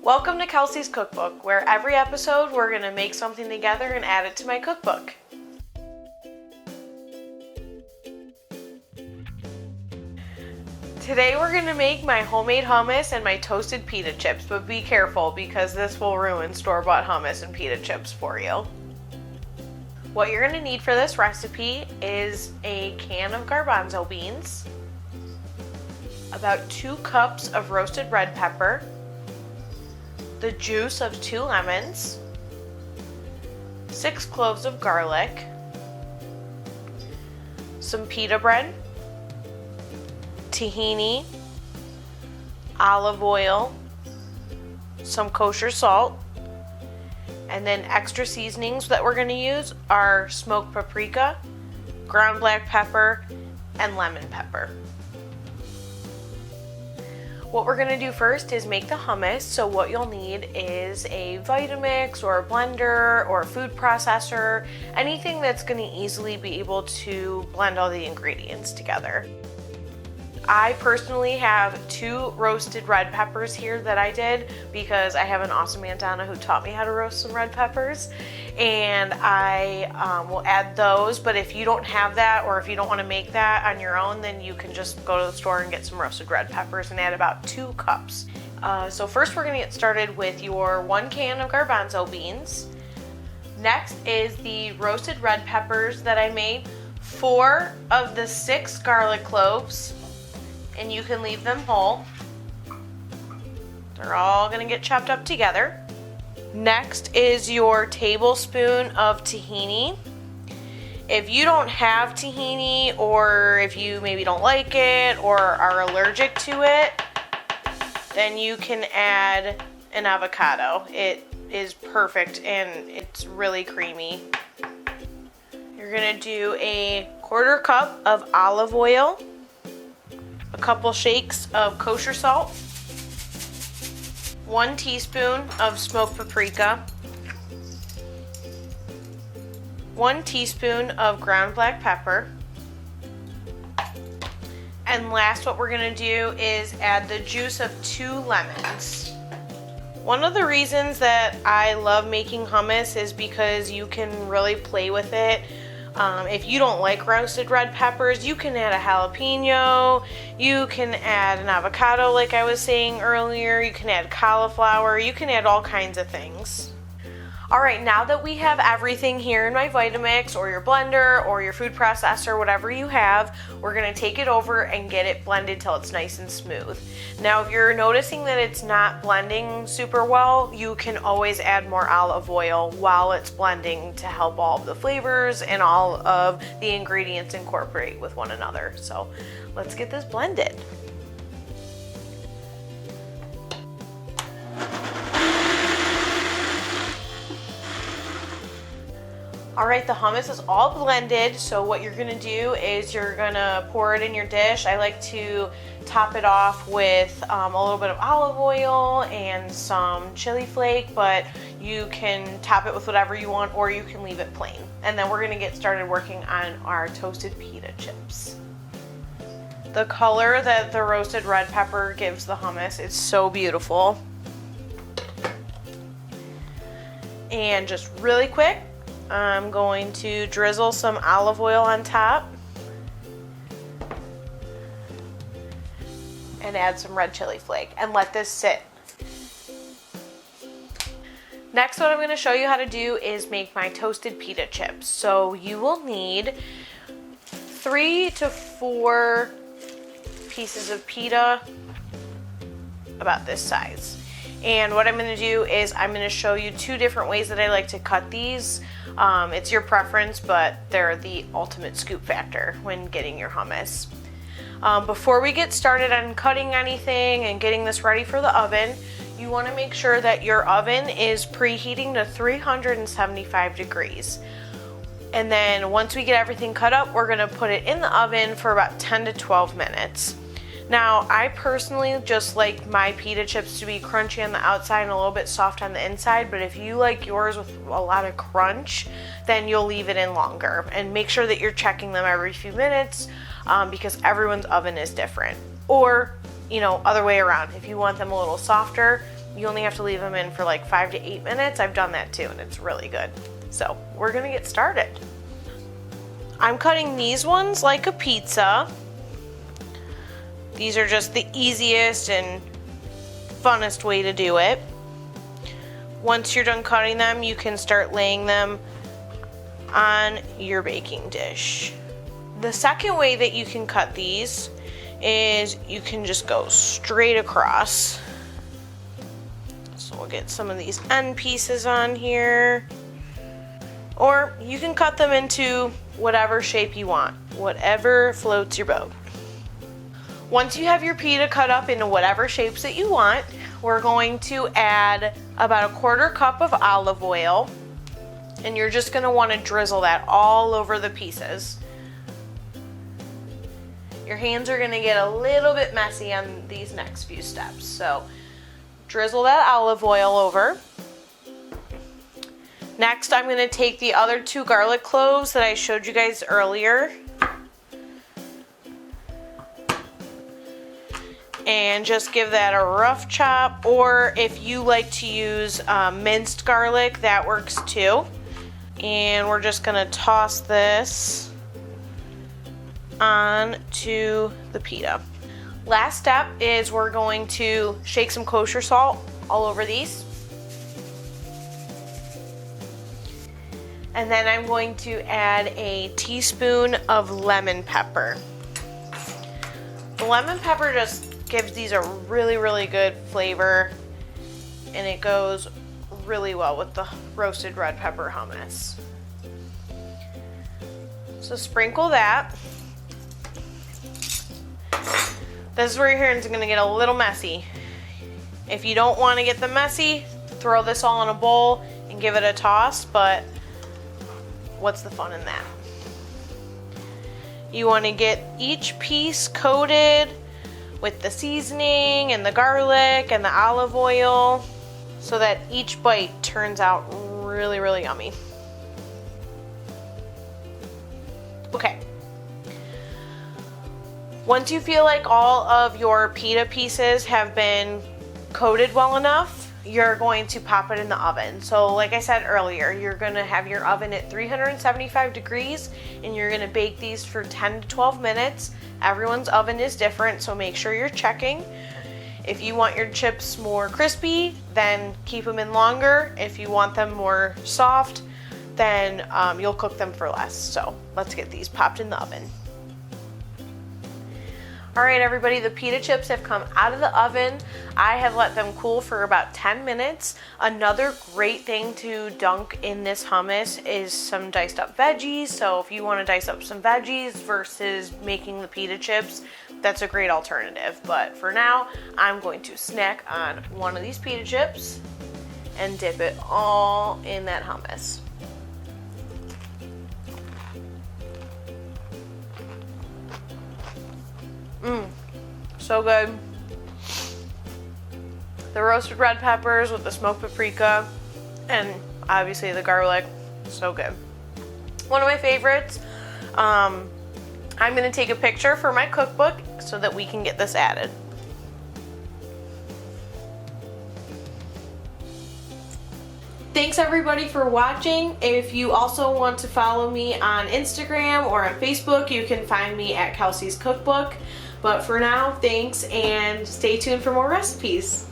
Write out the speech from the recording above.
Welcome to Kelsey's Cookbook, where every episode we're going to make something together and add it to my cookbook. Today we're going to make my homemade hummus and my toasted pita chips, but be careful because this will ruin store-bought hummus and pita chips for you. What you're going to need for this recipe is a can of garbanzo beans, about 2 cups of roasted red pepper, the juice of 2 lemons, 6 cloves of garlic, some pita bread, tahini, olive oil, some kosher salt, and then extra seasonings that we're going to use are smoked paprika, ground black pepper, and lemon pepper. What we're going to do first is make the hummus. So what you'll need is a Vitamix or a blender or a food processor, anything that's going to easily be able to blend all the ingredients together. I personally have 2 roasted red peppers here that I did because I have an awesome Aunt Donna who taught me how to roast some red peppers, and I will add those. But if you don't have that, or if you don't want to make that on your own, then you can just go to the store and get some roasted red peppers and add about 2 cups. So first we're going to get started with your 1 can of garbanzo beans. Next is the roasted red peppers that I made, 4 of the 6 garlic cloves, and you can leave them whole. They're all gonna get chopped up together. Next is your tablespoon of tahini. If you don't have tahini, or if you maybe don't like it or are allergic to it, then you can add an avocado. It is perfect and it's really creamy. You're gonna do a 1/4 cup of olive oil, a couple shakes of kosher salt, 1 teaspoon of smoked paprika, 1 teaspoon of ground black pepper, and last what we're going to do is add the juice of 2 lemons. One of the reasons that I love making hummus is because you can really play with it. If you don't like roasted red peppers, you can add a jalapeno, you can add an avocado like I was saying earlier, you can add cauliflower, you can add all kinds of things. Alright, now that we have everything here in my Vitamix or your blender or your food processor, whatever you have, we're going to take it over and get it blended till it's nice and smooth. Now if you're noticing that it's not blending super well, you can always add more olive oil while it's blending to help all of the flavors and all of the ingredients incorporate with one another. So let's get this blended. Alright, the hummus is all blended, so what you're going to do is you're going to pour it in your dish. I like to top it off with a little bit of olive oil and some chili flake, but you can top it with whatever you want, or you can leave it plain. And then we're going to get started working on our toasted pita chips. The color that the roasted red pepper gives the hummus is so beautiful. And just really quick, I'm going to drizzle some olive oil on top and add some red chili flake and let this sit. Next, what I'm going to show you how to do is make my toasted pita chips. So you will need 3 to 4 pieces of pita about this size. And what I'm going to do is I'm going to show you 2 different ways that I like to cut these. It's your preference, but they're the ultimate scoop factor when getting your hummus. Before we get started on cutting anything and getting this ready for the oven, you want to make sure that your oven is preheating to 375 degrees. And then once we get everything cut up, we're going to put it in the oven for about 10 to 12 minutes. Now, I personally just like my pita chips to be crunchy on the outside and a little bit soft on the inside, but if you like yours with a lot of crunch, then you'll leave it in longer. And make sure that you're checking them every few minutes because everyone's oven is different. Or, you know, other way around. If you want them a little softer, you only have to leave them in for like 5 to 8 minutes. I've done that too, and it's really good. So we're gonna get started. I'm cutting these ones like a pizza. These are just the easiest and funnest way to do it. Once you're done cutting them, you can start laying them on your baking dish. The second way that you can cut these is you can just go straight across. So we'll get some of these end pieces on here. Or you can cut them into whatever shape you want, whatever floats your boat. Once you have your pita cut up into whatever shapes that you want, we're going to add about 1/4 cup of olive oil, and you're just gonna wanna drizzle that all over the pieces. Your hands are gonna get a little bit messy on these next few steps, so drizzle that olive oil over. Next, I'm gonna take the other 2 garlic cloves that I showed you guys earlier and just give that a rough chop, or if you like to use minced garlic, that works too. And we're just gonna toss this onto the pita. Last step is we're going to shake some kosher salt all over these. And then I'm going to add a teaspoon of lemon pepper. The lemon pepper just gives these a really, really good flavor, and it goes really well with the roasted red pepper hummus. So sprinkle that. This is where your hands are gonna get a little messy. If you don't wanna get them messy, throw this all in a bowl and give it a toss, but what's the fun in that? You wanna get each piece coated with the seasoning and the garlic and the olive oil so that each bite turns out really, really yummy. Okay. Once you feel like all of your pita pieces have been coated well enough, you're going to pop it in the oven. So like I said earlier, you're gonna have your oven at 375 degrees and you're gonna bake these for 10 to 12 minutes. Everyone's oven is different, so make sure you're checking. If you want your chips more crispy, then keep them in longer. If you want them more soft, then you'll cook them for less. So let's get these popped in the oven. All right, everybody, the pita chips have come out of the oven. I have let them cool for about 10 minutes. Another great thing to dunk in this hummus is some diced up veggies. So if you want to dice up some veggies versus making the pita chips, that's a great alternative. But for now, I'm going to snack on one of these pita chips and dip it all in that hummus. So good. The roasted red peppers with the smoked paprika and obviously the garlic, so good. One of my favorites. I'm gonna take a picture for my cookbook so that we can get this added. Thanks everybody for watching. If you also want to follow me on Instagram or on Facebook, you can find me at Kelsey's Cookbook. But for now, thanks and stay tuned for more recipes.